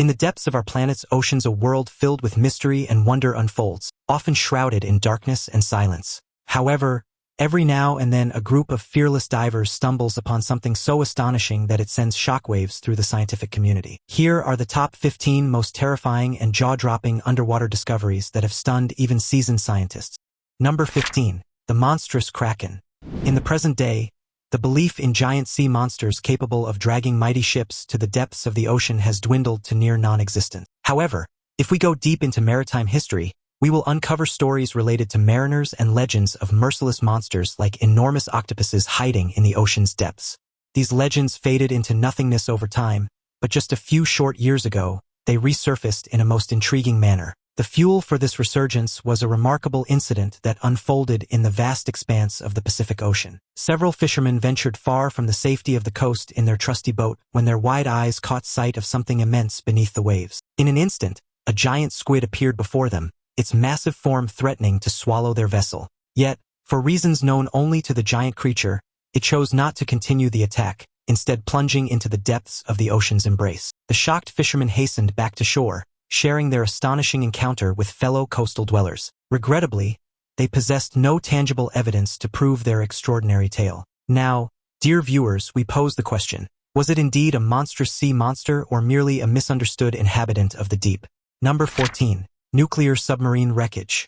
In the depths of our planet's oceans, a world filled with mystery and wonder unfolds, often shrouded in darkness and silence. However, every now and then a group of fearless divers stumbles upon something so astonishing that it sends shockwaves through the scientific community. Here are the top 15 most terrifying and jaw-dropping underwater discoveries that have stunned even seasoned scientists. Number 15. The Monstrous Kraken. In the present day, the belief in giant sea monsters capable of dragging mighty ships to the depths of the ocean has dwindled to near non-existent. However, if we go deep into maritime history, we will uncover stories related to mariners and legends of merciless monsters like enormous octopuses hiding in the ocean's depths. These legends faded into nothingness over time, but just a few short years ago, they resurfaced in a most intriguing manner. The fuel for this resurgence was a remarkable incident that unfolded in the vast expanse of the Pacific Ocean. Several fishermen ventured far from the safety of the coast in their trusty boat when their wide eyes caught sight of something immense beneath the waves. In an instant, a giant squid appeared before them, its massive form threatening to swallow their vessel. Yet, for reasons known only to the giant creature, it chose not to continue the attack, instead plunging into the depths of the ocean's embrace. The shocked fishermen hastened back to shore, sharing their astonishing encounter with fellow coastal dwellers. Regrettably, they possessed no tangible evidence to prove their extraordinary tale. Now, dear viewers, we pose the question, was it indeed a monstrous sea monster or merely a misunderstood inhabitant of the deep? Number 14. Nuclear submarine wreckage.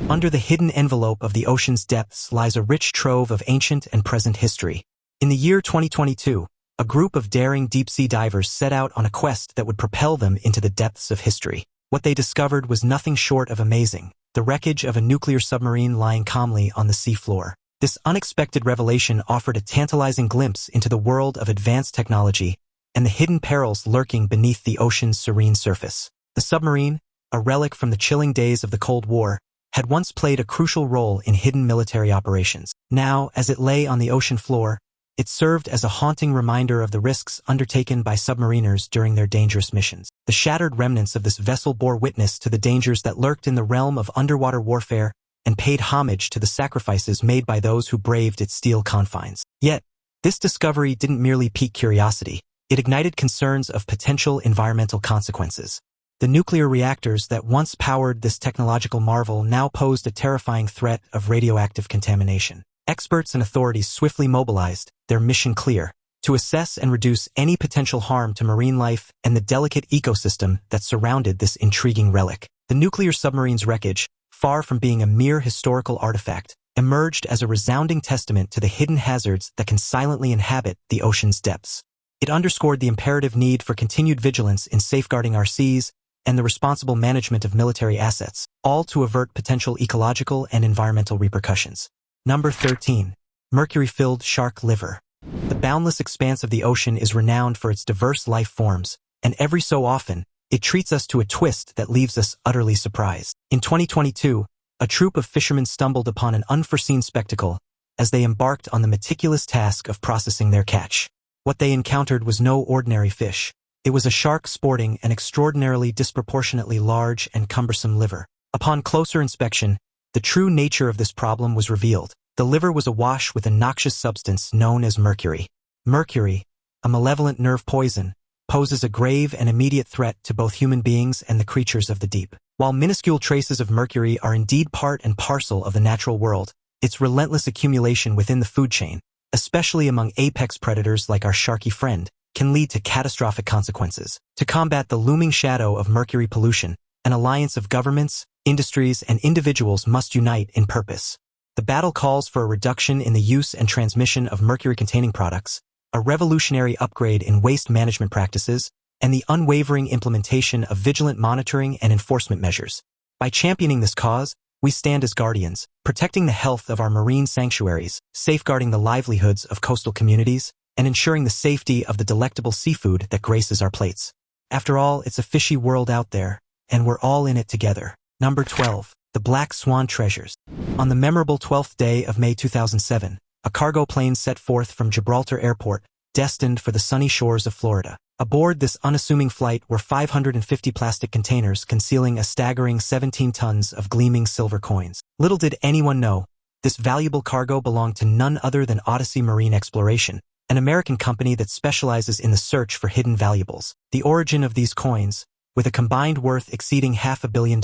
Under the hidden envelope of the ocean's depths lies a rich trove of ancient and present history. In the year 2022, a group of daring deep-sea divers set out on a quest that would propel them into the depths of history. What they discovered was nothing short of amazing, the wreckage of a nuclear submarine lying calmly on the seafloor. This unexpected revelation offered a tantalizing glimpse into the world of advanced technology and the hidden perils lurking beneath the ocean's serene surface. The submarine, a relic from the chilling days of the Cold War, had once played a crucial role in hidden military operations. Now, as it lay on the ocean floor, it served as a haunting reminder of the risks undertaken by submariners during their dangerous missions. The shattered remnants of this vessel bore witness to the dangers that lurked in the realm of underwater warfare and paid homage to the sacrifices made by those who braved its steel confines. Yet, this discovery didn't merely pique curiosity, it ignited concerns of potential environmental consequences. The nuclear reactors that once powered this technological marvel now posed a terrifying threat of radioactive contamination. Experts and authorities swiftly mobilized, their mission clear, to assess and reduce any potential harm to marine life and the delicate ecosystem that surrounded this intriguing relic. The nuclear submarine's wreckage, far from being a mere historical artifact, emerged as a resounding testament to the hidden hazards that can silently inhabit the ocean's depths. It underscored the imperative need for continued vigilance in safeguarding our seas and the responsible management of military assets, all to avert potential ecological and environmental repercussions. Number 13. Mercury-filled shark liver. The boundless expanse of the ocean is renowned for its diverse life forms, and every so often, it treats us to a twist that leaves us utterly surprised. In 2022, a troop of fishermen stumbled upon an unforeseen spectacle as they embarked on the meticulous task of processing their catch. What they encountered was no ordinary fish. It was a shark sporting an extraordinarily disproportionately large and cumbersome liver. Upon closer inspection, the true nature of this problem was revealed. The liver was awash with a noxious substance known as mercury. Mercury, a malevolent nerve poison, poses a grave and immediate threat to both human beings and the creatures of the deep. While minuscule traces of mercury are indeed part and parcel of the natural world, its relentless accumulation within the food chain, especially among apex predators like our sharky friend, can lead to catastrophic consequences. To combat the looming shadow of mercury pollution, an alliance of governments, industries, and individuals must unite in purpose. The battle calls for a reduction in the use and transmission of mercury-containing products, a revolutionary upgrade in waste management practices, and the unwavering implementation of vigilant monitoring and enforcement measures. By championing this cause, we stand as guardians, protecting the health of our marine sanctuaries, safeguarding the livelihoods of coastal communities, and ensuring the safety of the delectable seafood that graces our plates. After all, it's a fishy world out there, and we're all in it together. Number 12. The Black Swan Treasures. On the memorable 12th day of May 2007, a cargo plane set forth from Gibraltar Airport, destined for the sunny shores of Florida. Aboard this unassuming flight were 550 plastic containers concealing a staggering 17 tons of gleaming silver coins. Little did anyone know, this valuable cargo belonged to none other than Odyssey Marine Exploration, an American company that specializes in the search for hidden valuables. The origin of these coins, with a combined worth exceeding $500 million,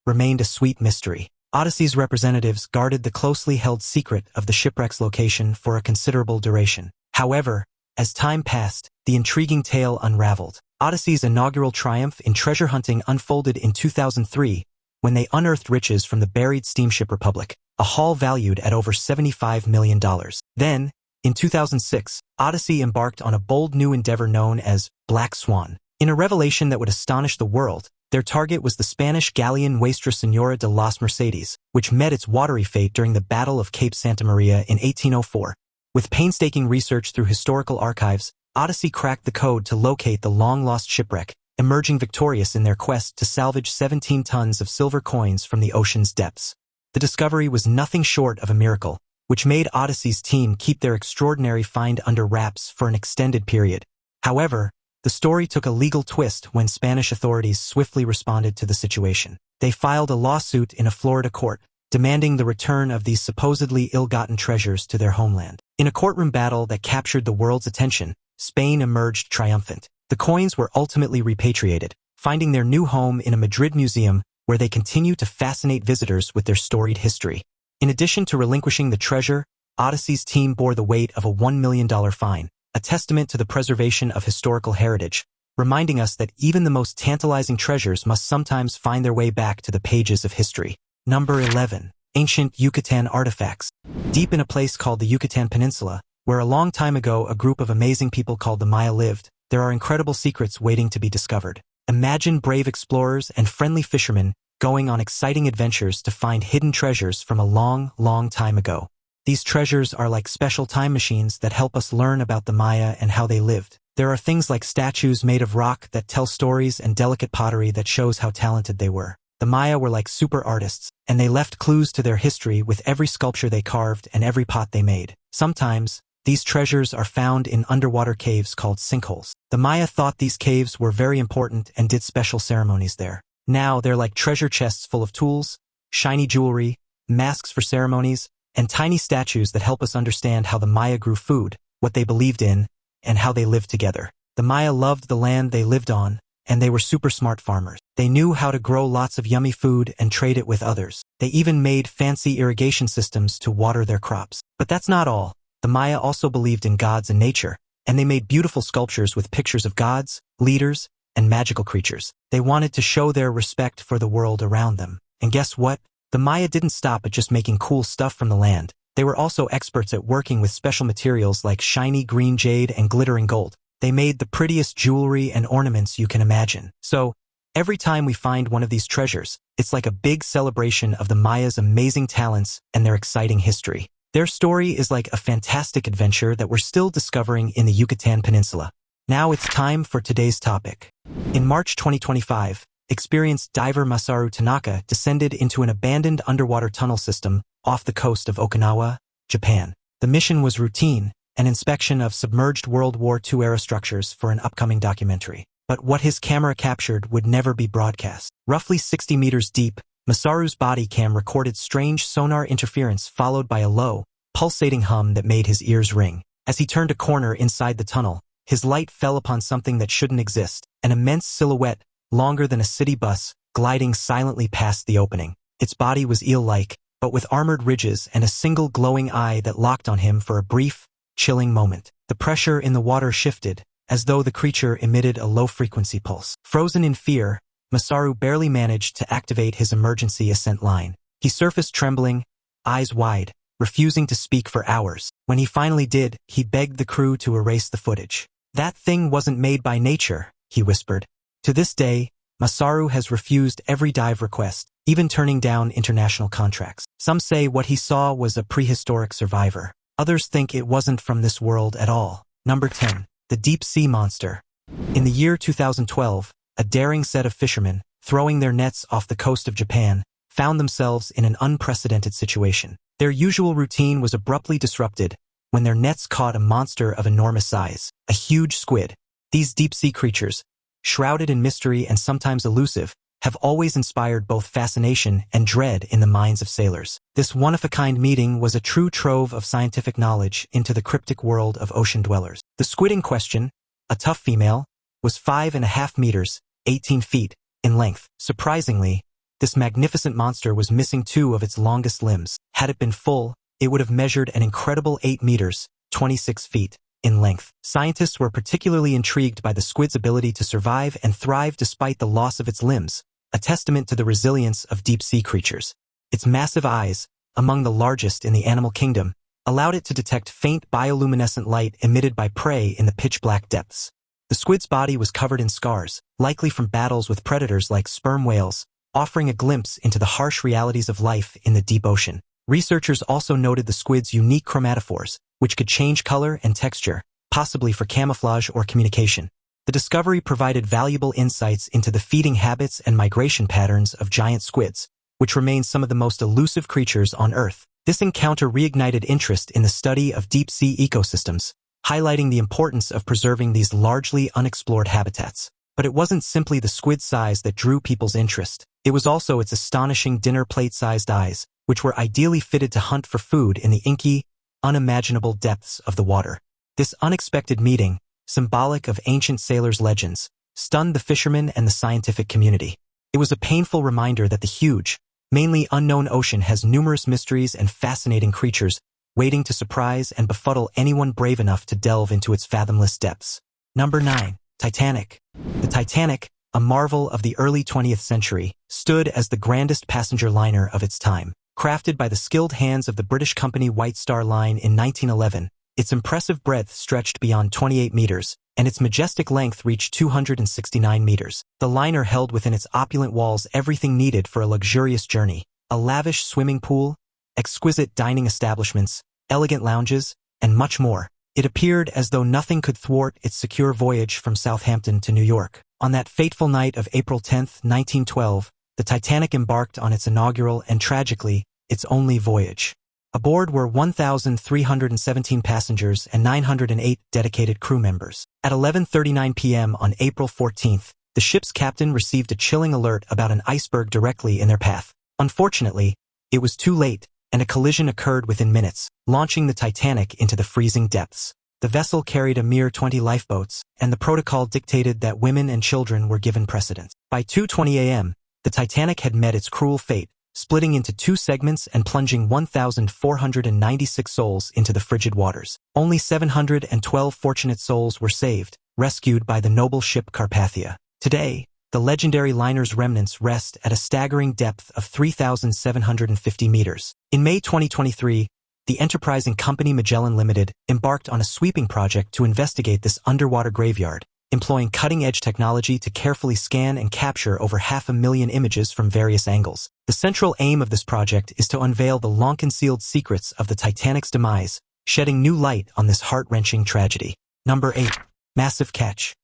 remained a sweet mystery. Odyssey's representatives guarded the closely held secret of the shipwreck's location for a considerable duration. However, as time passed, the intriguing tale unraveled. Odyssey's inaugural triumph in treasure hunting unfolded in 2003, when they unearthed riches from the buried steamship Republic, a haul valued at over $75 million. Then, in 2006, Odyssey embarked on a bold new endeavor known as Black Swan. In a revelation that would astonish the world, their target was the Spanish galleon Nuestra Señora de las Mercedes, which met its watery fate during the Battle of Cape Santa Maria in 1804. With painstaking research through historical archives, Odyssey cracked the code to locate the long-lost shipwreck, emerging victorious in their quest to salvage 17 tons of silver coins from the ocean's depths. The discovery was nothing short of a miracle, which made Odyssey's team keep their extraordinary find under wraps for an extended period. However, the story took a legal twist when Spanish authorities swiftly responded to the situation. They filed a lawsuit in a Florida court, demanding the return of these supposedly ill-gotten treasures to their homeland. In a courtroom battle that captured the world's attention, Spain emerged triumphant. The coins were ultimately repatriated, finding their new home in a Madrid museum where they continue to fascinate visitors with their storied history. In addition to relinquishing the treasure, Odyssey's team bore the weight of a $1 million fine, a testament to the preservation of historical heritage, reminding us that even the most tantalizing treasures must sometimes find their way back to the pages of history. Number 11. Ancient Yucatan artifacts. Deep in a place called the Yucatan Peninsula, where a long time ago a group of amazing people called the Maya lived, there are incredible secrets waiting to be discovered. Imagine brave explorers and friendly fishermen going on exciting adventures to find hidden treasures from a long, long time ago. These treasures are like special time machines that help us learn about the Maya and how they lived. There are things like statues made of rock that tell stories and delicate pottery that shows how talented they were. The Maya were like super artists, and they left clues to their history with every sculpture they carved and every pot they made. Sometimes, these treasures are found in underwater caves called sinkholes. The Maya thought these caves were very important and did special ceremonies there. Now they're like treasure chests full of tools, shiny jewelry, masks for ceremonies, and tiny statues that help us understand how the Maya grew food, what they believed in, and how they lived together. The Maya loved the land they lived on, and they were super smart farmers. They knew how to grow lots of yummy food and trade it with others. They even made fancy irrigation systems to water their crops. But that's not all. The Maya also believed in gods and nature, and they made beautiful sculptures with pictures of gods, leaders, and magical creatures. They wanted to show their respect for the world around them. And guess what? The Maya didn't stop at just making cool stuff from the land. They were also experts at working with special materials like shiny green jade and glittering gold. They made the prettiest jewelry and ornaments you can imagine. So, every time we find one of these treasures, it's like a big celebration of the Maya's amazing talents and their exciting history. Their story is like a fantastic adventure that we're still discovering in the Yucatan Peninsula. Now it's time for today's topic. In March 2025, experienced diver Masaru Tanaka descended into an abandoned underwater tunnel system off the coast of Okinawa, Japan. The mission was routine, an inspection of submerged World War II-era structures for an upcoming documentary. But what his camera captured would never be broadcast. Roughly 60 meters deep, Masaru's body cam recorded strange sonar interference followed by a low, pulsating hum that made his ears ring. As he turned a corner inside the tunnel, his light fell upon something that shouldn't exist, an immense silhouette, longer than a city bus, gliding silently past the opening. Its body was eel-like, but with armored ridges and a single glowing eye that locked on him for a brief, chilling moment. The pressure in the water shifted, as though the creature emitted a low-frequency pulse. Frozen in fear, Masaru barely managed to activate his emergency ascent line. He surfaced trembling, eyes wide, refusing to speak for hours. When he finally did, he begged the crew to erase the footage. "That thing wasn't made by nature," he whispered. To this day, Masaru has refused every dive request, even turning down international contracts. Some say what he saw was a prehistoric survivor. Others think it wasn't from this world at all. Number 10. The Deep Sea Monster. In the year 2012, a daring set of fishermen, throwing their nets off the coast of Japan, found themselves in an unprecedented situation. Their usual routine was abruptly disrupted when their nets caught a monster of enormous size, a huge squid. These deep-sea creatures, shrouded in mystery and sometimes elusive, have always inspired both fascination and dread in the minds of sailors. This one-of-a-kind meeting was a true trove of scientific knowledge into the cryptic world of ocean dwellers. The squid in question, a tough female, was 5.5 meters, 18 feet, in length. Surprisingly, this magnificent monster was missing two of its longest limbs. Had it been full, it would have measured an incredible 8 meters, 26 feet, in length. Scientists were particularly intrigued by the squid's ability to survive and thrive despite the loss of its limbs, a testament to the resilience of deep-sea creatures. Its massive eyes, among the largest in the animal kingdom, allowed it to detect faint bioluminescent light emitted by prey in the pitch-black depths. The squid's body was covered in scars, likely from battles with predators like sperm whales, offering a glimpse into the harsh realities of life in the deep ocean. Researchers also noted the squid's unique chromatophores, which could change color and texture, possibly for camouflage or communication. The discovery provided valuable insights into the feeding habits and migration patterns of giant squids, which remain some of the most elusive creatures on Earth. This encounter reignited interest in the study of deep-sea ecosystems, highlighting the importance of preserving these largely unexplored habitats. But it wasn't simply the squid's size that drew people's interest. It was also its astonishing dinner plate-sized eyes, which were ideally fitted to hunt for food in the inky, unimaginable depths of the water. This unexpected meeting, symbolic of ancient sailors' legends, stunned the fishermen and the scientific community. It was a painful reminder that the huge, mainly unknown ocean has numerous mysteries and fascinating creatures waiting to surprise and befuddle anyone brave enough to delve into its fathomless depths. Number 9. Titanic. The Titanic, a marvel of the early 20th century, stood as the grandest passenger liner of its time. Crafted by the skilled hands of the British company White Star Line in 1911, its impressive breadth stretched beyond 28 meters, and its majestic length reached 269 meters. The liner held within its opulent walls everything needed for a luxurious journey: a lavish swimming pool, exquisite dining establishments, elegant lounges, and much more. It appeared as though nothing could thwart its secure voyage from Southampton to New York. On that fateful night of April 10, 1912, the Titanic embarked on its inaugural and, tragically, its only voyage. Aboard were 1,317 passengers and 908 dedicated crew members. At 11:39 p.m. on April 14th, the ship's captain received a chilling alert about an iceberg directly in their path. Unfortunately, it was too late, and a collision occurred within minutes, launching the Titanic into the freezing depths. The vessel carried a mere 20 lifeboats, and the protocol dictated that women and children were given precedence. By 2:20 a.m., the Titanic had met its cruel fate, splitting into two segments and plunging 1,496 souls into the frigid waters. Only 712 fortunate souls were saved, rescued by the noble ship Carpathia. Today, the legendary liner's remnants rest at a staggering depth of 3,750 meters. In May 2023, the enterprising company Magellan Limited embarked on a sweeping project to investigate this underwater graveyard, employing cutting-edge technology to carefully scan and capture over 500,000 images from various angles. The central aim of this project is to unveil the long-concealed secrets of the Titanic's demise, shedding new light on this heart-wrenching tragedy. Number 8. Massive Catch.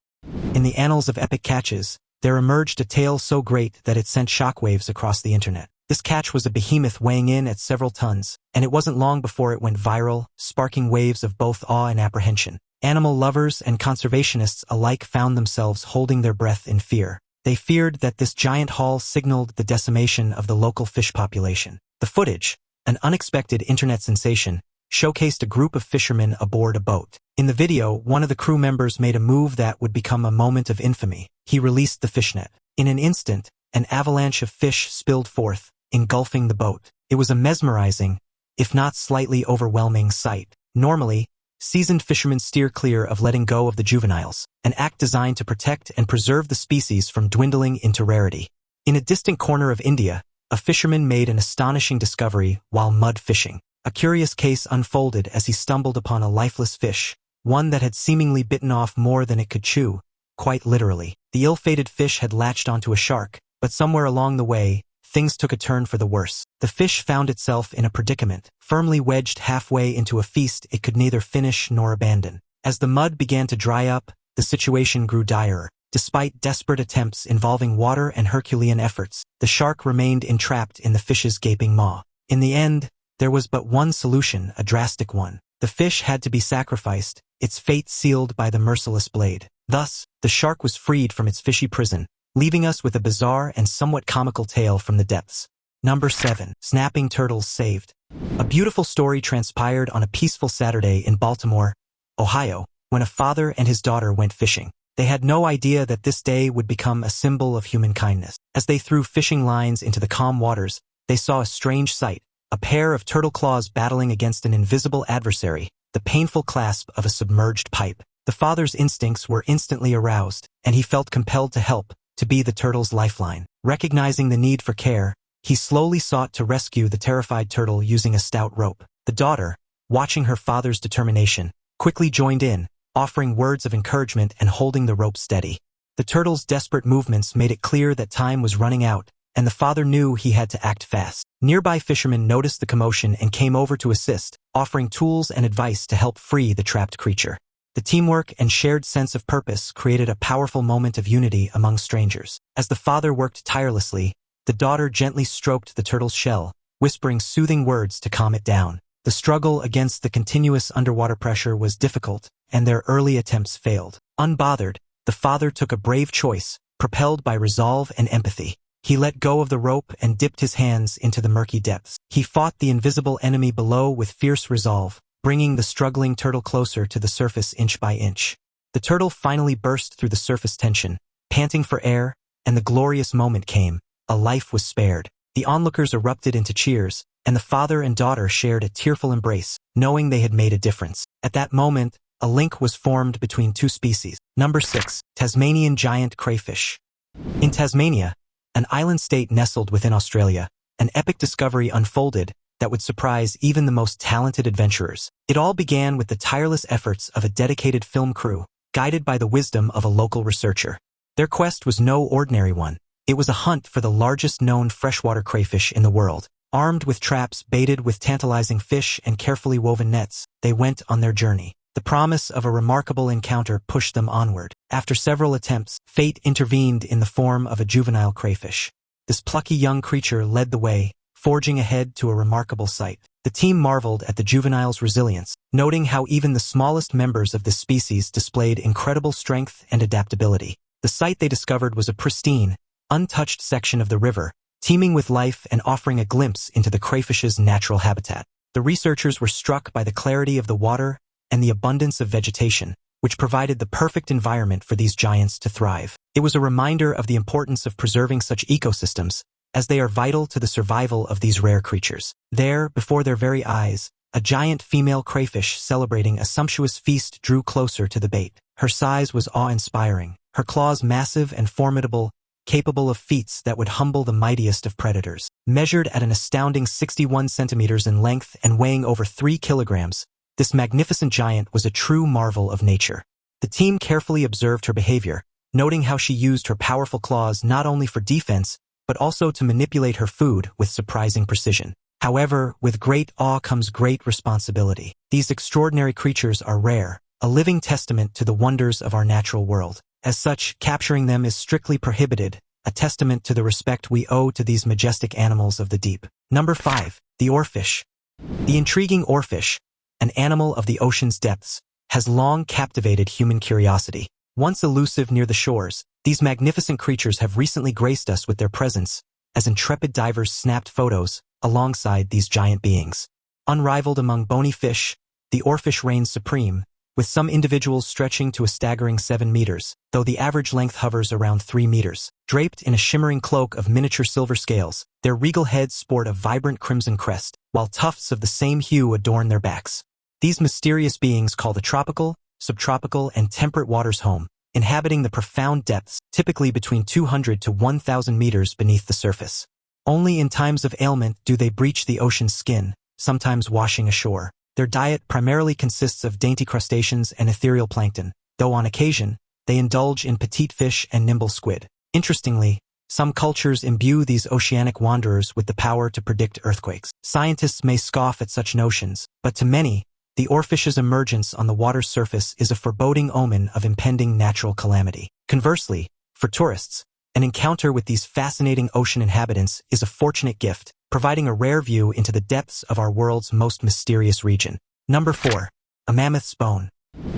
In the annals of epic catches, there emerged a tale so great that it sent shockwaves across the internet. This catch was a behemoth weighing in at several tons, and it wasn't long before it went viral, sparking waves of both awe and apprehension. Animal lovers and conservationists alike found themselves holding their breath in fear. They feared that this giant haul signaled the decimation of the local fish population. The footage, an unexpected internet sensation, showcased a group of fishermen aboard a boat. In the video, one of the crew members made a move that would become a moment of infamy. He released the fishnet. In an instant, an avalanche of fish spilled forth, engulfing the boat. It was a mesmerizing, if not slightly overwhelming sight. Normally, seasoned fishermen steer clear of letting go of the juveniles, an act designed to protect and preserve the species from dwindling into rarity. In a distant corner of India, a fisherman made an astonishing discovery while mud fishing. A curious case unfolded as he stumbled upon a lifeless fish, one that had seemingly bitten off more than it could chew, quite literally. The ill-fated fish had latched onto a shark, but somewhere along the way, things took a turn for the worse. The fish found itself in a predicament, firmly wedged halfway into a feast it could neither finish nor abandon. As the mud began to dry up, the situation grew direr. Despite desperate attempts involving water and Herculean efforts, the shark remained entrapped in the fish's gaping maw. In the end, there was but one solution, a drastic one. The fish had to be sacrificed, its fate sealed by the merciless blade. Thus, the shark was freed from its fishy prison, leaving us with a bizarre and somewhat comical tale from the depths. Number 7. Snapping turtles saved. A beautiful story transpired on a peaceful Saturday in Baltimore, Ohio, when a father and his daughter went fishing. They had no idea that this day would become a symbol of human kindness. As they threw fishing lines into the calm waters, they saw a strange sight, a pair of turtle claws battling against an invisible adversary, the painful clasp of a submerged pipe. The father's instincts were instantly aroused, and he felt compelled to help, to be the turtle's lifeline. Recognizing the need for care, he slowly sought to rescue the terrified turtle using a stout rope. The daughter, watching her father's determination, quickly joined in, offering words of encouragement and holding the rope steady. The turtle's desperate movements made it clear that time was running out, and the father knew he had to act fast. Nearby fishermen noticed the commotion and came over to assist, offering tools and advice to help free the trapped creature. The teamwork and shared sense of purpose created a powerful moment of unity among strangers. As the father worked tirelessly, the daughter gently stroked the turtle's shell, whispering soothing words to calm it down. The struggle against the continuous underwater pressure was difficult, and their early attempts failed. Unbothered, the father took a brave choice, propelled by resolve and empathy. He let go of the rope and dipped his hands into the murky depths. He fought the invisible enemy below with fierce resolve, bringing the struggling turtle closer to the surface inch by inch. The turtle finally burst through the surface tension, panting for air, and the glorious moment came. A life was spared. The onlookers erupted into cheers, and the father and daughter shared a tearful embrace, knowing they had made a difference. At that moment, a link was formed between two species. Number 6. Tasmanian giant crayfish. In Tasmania, an island state nestled within Australia, an epic discovery unfolded that would surprise even the most talented adventurers. It all began with the tireless efforts of a dedicated film crew, guided by the wisdom of a local researcher. Their quest was no ordinary one. It was a hunt for the largest known freshwater crayfish in the world. Armed with traps baited with tantalizing fish and carefully woven nets, they went on their journey. The promise of a remarkable encounter pushed them onward. After several attempts, fate intervened in the form of a juvenile crayfish. This plucky young creature led the way, forging ahead to a remarkable sight. The team marveled at the juvenile's resilience, noting how even the smallest members of this species displayed incredible strength and adaptability. The sight they discovered was a pristine, untouched section of the river, teeming with life and offering a glimpse into the crayfish's natural habitat. The researchers were struck by the clarity of the water and the abundance of vegetation, which provided the perfect environment for these giants to thrive. It was a reminder of the importance of preserving such ecosystems, as they are vital to the survival of these rare creatures. There, before their very eyes, a giant female crayfish celebrating a sumptuous feast drew closer to the bait. Her size was awe-inspiring, her claws massive and formidable, capable of feats that would humble the mightiest of predators. Measured at an astounding 61 centimeters in length and weighing over 3 kilograms, this magnificent giant was a true marvel of nature. The team carefully observed her behavior, noting how she used her powerful claws not only for defense, but also to manipulate her food with surprising precision. However, with great awe comes great responsibility. These extraordinary creatures are rare, a living testament to the wonders of our natural world. As such, capturing them is strictly prohibited, a testament to the respect we owe to these majestic animals of the deep. Number 5. The Orfish. The intriguing Orfish, an animal of the ocean's depths, has long captivated human curiosity. Once elusive near the shores, these magnificent creatures have recently graced us with their presence, as intrepid divers snapped photos alongside these giant beings. Unrivaled among bony fish, the Orfish reigns supreme, with some individuals stretching to a staggering 7 meters, though the average length hovers around 3 meters. Draped in a shimmering cloak of miniature silver scales, their regal heads sport a vibrant crimson crest, while tufts of the same hue adorn their backs. These mysterious beings call the tropical, subtropical, and temperate waters home, inhabiting the profound depths, typically between 200 to 1,000 meters beneath the surface. Only in times of ailment do they breach the ocean's skin, sometimes washing ashore. Their diet primarily consists of dainty crustaceans and ethereal plankton, though on occasion, they indulge in petite fish and nimble squid. Interestingly, some cultures imbue these oceanic wanderers with the power to predict earthquakes. Scientists may scoff at such notions, but to many, the Orfish's emergence on the water's surface is a foreboding omen of impending natural calamity. Conversely, for tourists, an encounter with these fascinating ocean inhabitants is a fortunate gift, providing a rare view into the depths of our world's most mysterious region. Number 4. A mammoth's bone.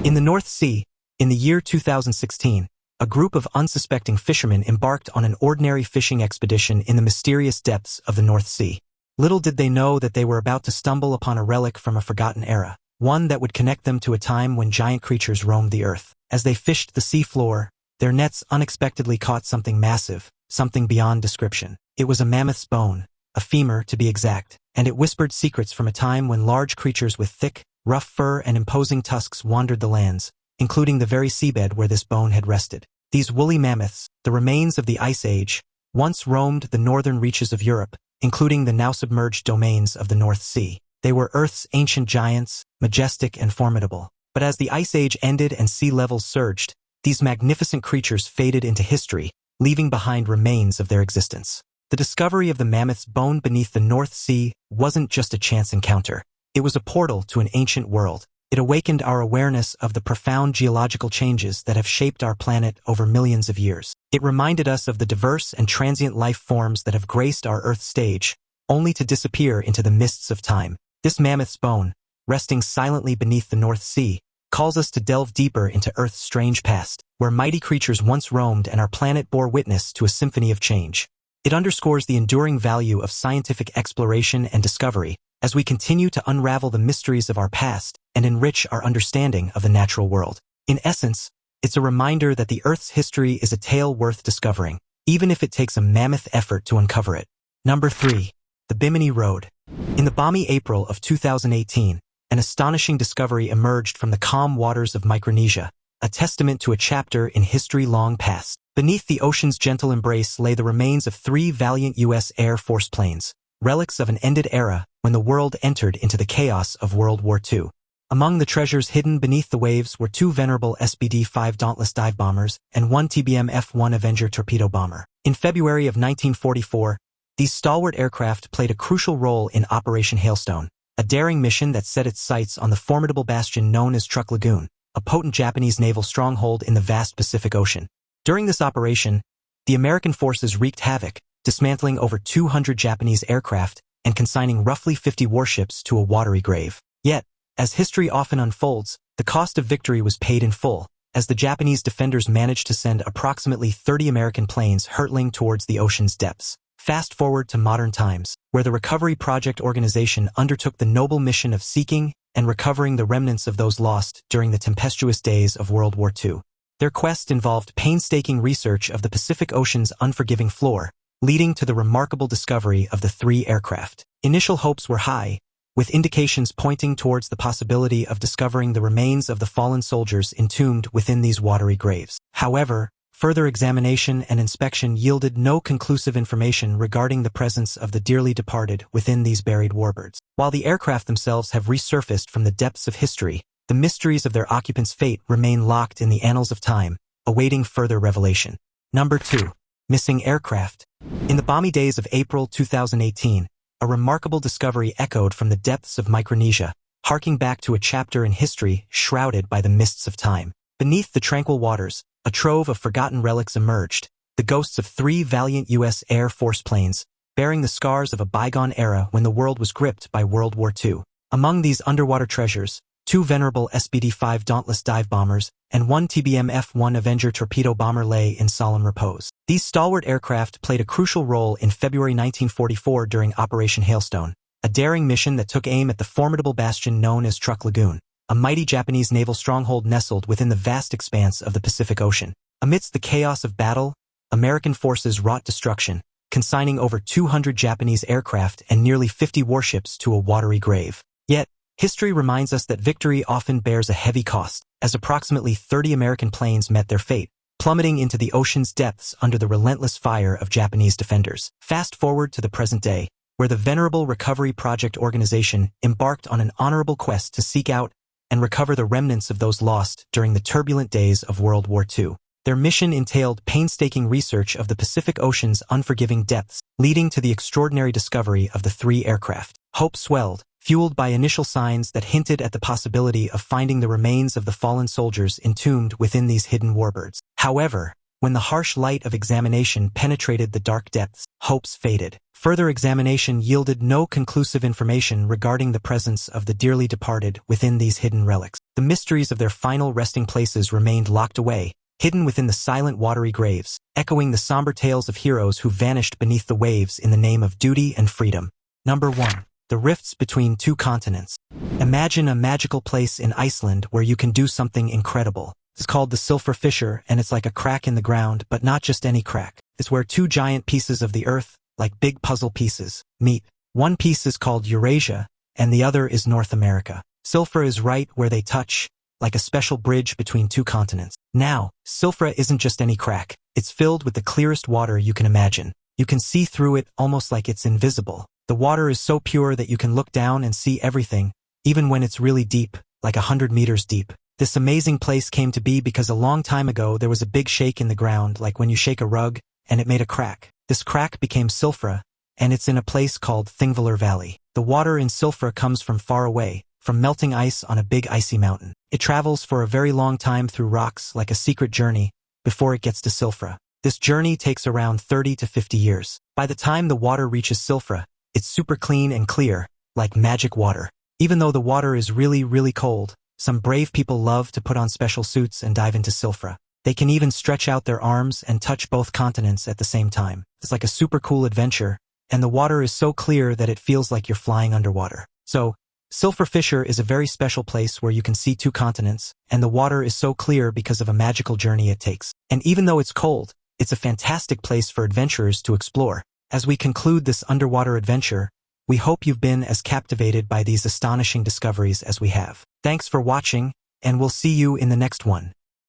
In the North Sea, in the year 2016, a group of unsuspecting fishermen embarked on an ordinary fishing expedition in the mysterious depths of the North Sea. Little did they know that they were about to stumble upon a relic from a forgotten era, one that would connect them to a time when giant creatures roamed the earth. As they fished the seafloor, their nets unexpectedly caught something massive, something beyond description. It was a mammoth's bone, a femur to be exact, and it whispered secrets from a time when large creatures with thick, rough fur and imposing tusks wandered the lands, including the very seabed where this bone had rested. These woolly mammoths, the remains of the Ice Age, once roamed the northern reaches of Europe, including the now submerged domains of the North Sea. They were Earth's ancient giants, majestic and formidable. But as the Ice Age ended and sea levels surged, these magnificent creatures faded into history, leaving behind remains of their existence. The discovery of the mammoth's bone beneath the North Sea wasn't just a chance encounter. It was a portal to an ancient world. It awakened our awareness of the profound geological changes that have shaped our planet over millions of years. It reminded us of the diverse and transient life forms that have graced our Earth stage, only to disappear into the mists of time. This mammoth's bone, resting silently beneath the North Sea, calls us to delve deeper into Earth's strange past, where mighty creatures once roamed and our planet bore witness to a symphony of change. It underscores the enduring value of scientific exploration and discovery as we continue to unravel the mysteries of our past and enrich our understanding of the natural world. In essence, it's a reminder that the Earth's history is a tale worth discovering, even if it takes a mammoth effort to uncover it. Number 3. The Biminy Road. In the balmy April of 2018, an astonishing discovery emerged from the calm waters of Micronesia, a testament to a chapter in history long past. Beneath the ocean's gentle embrace lay the remains of 3 valiant U.S. Air Force planes, relics of an ended era when the world entered into the chaos of World War II. Among the treasures hidden beneath the waves were 2 venerable SBD-5 Dauntless dive bombers and 1 TBM F-1 Avenger torpedo bomber. In February of 1944, these stalwart aircraft played a crucial role in Operation Hailstone, a daring mission that set its sights on the formidable bastion known as Truk Lagoon, a potent Japanese naval stronghold in the vast Pacific Ocean. During this operation, the American forces wreaked havoc, dismantling over 200 Japanese aircraft and consigning roughly 50 warships to a watery grave. Yet, as history often unfolds, the cost of victory was paid in full, as the Japanese defenders managed to send approximately 30 American planes hurtling towards the ocean's depths. Fast forward to modern times, where the Recovery Project organization undertook the noble mission of seeking and recovering the remnants of those lost during the tempestuous days of World War II. Their quest involved painstaking research of the Pacific Ocean's unforgiving floor, leading to the remarkable discovery of the 3 aircraft. Initial hopes were high, with indications pointing towards the possibility of discovering the remains of the fallen soldiers entombed within these watery graves. However, further examination and inspection yielded no conclusive information regarding the presence of the dearly departed within these buried warbirds. While the aircraft themselves have resurfaced from the depths of history, the mysteries of their occupants' fate remain locked in the annals of time, awaiting further revelation. Number 2. Missing aircraft. In the balmy days of April 2018, a remarkable discovery echoed from the depths of Micronesia, harking back to a chapter in history shrouded by the mists of time. Beneath the tranquil waters, a trove of forgotten relics emerged, the ghosts of 3 valiant U.S. Air Force planes, bearing the scars of a bygone era when the world was gripped by World War II. Among these underwater treasures, 2 venerable SBD-5 Dauntless dive bombers and 1 TBM F-1 Avenger torpedo bomber lay in solemn repose. These stalwart aircraft played a crucial role in February 1944 during Operation Hailstone, a daring mission that took aim at the formidable bastion known as Truk Lagoon, a mighty Japanese naval stronghold nestled within the vast expanse of the Pacific Ocean. Amidst the chaos of battle, American forces wrought destruction, consigning over 200 Japanese aircraft and nearly 50 warships to a watery grave. Yet, history reminds us that victory often bears a heavy cost, as approximately 30 American planes met their fate, plummeting into the ocean's depths under the relentless fire of Japanese defenders. Fast forward to the present day, where the venerable Recovery Project organization embarked on an honorable quest to seek out and recover the remnants of those lost during the turbulent days of World War II. Their mission entailed painstaking research of the Pacific Ocean's unforgiving depths, leading to the extraordinary discovery of the 3 aircraft. Hope swelled, fueled by initial signs that hinted at the possibility of finding the remains of the fallen soldiers entombed within these hidden warbirds. However, when the harsh light of examination penetrated the dark depths, hopes faded. Further examination yielded no conclusive information regarding the presence of the dearly departed within these hidden relics. The mysteries of their final resting places remained locked away, hidden within the silent watery graves, echoing the somber tales of heroes who vanished beneath the waves in the name of duty and freedom. Number 1. The rifts between 2 continents. Imagine a magical place in Iceland where you can do something incredible. It's called the sulfur fissure, and it's like a crack in the ground, but not just any crack. It's where two giant pieces of the earth, like big puzzle pieces, meet. One piece is called Eurasia, and the other is North America. Sulfur is right where they touch, like a special bridge between two continents. Now, sulfur isn't just any crack. It's filled with the clearest water you can imagine. You can see through it almost like it's invisible. The water is so pure that you can look down and see everything, even when it's really deep, like 100 meters deep. This amazing place came to be because a long time ago there was a big shake in the ground, like when you shake a rug, and it made a crack. This crack became sulfur, and it's in a place called Thingvellir Valley. The water in sulfur comes from far away, from melting ice on a big icy mountain. It travels for a very long time through rocks like a secret journey before it gets to sulfur. This journey takes around 30 to 50 years. By the time the water reaches sulfur, it's super clean and clear, like magic water. Even though the water is really, really cold, some brave people love to put on special suits and dive into sulfur. They can even stretch out their arms and touch both continents at the same time. It's like a super cool adventure, and the water is so clear that it feels like you're flying underwater. So, Sulfur Fissure is a very special place where you can see two continents, and the water is so clear because of a magical journey it takes. And even though it's cold, it's a fantastic place for adventurers to explore. As we conclude this underwater adventure, we hope you've been as captivated by these astonishing discoveries as we have. Thanks for watching, and we'll see you in the next one.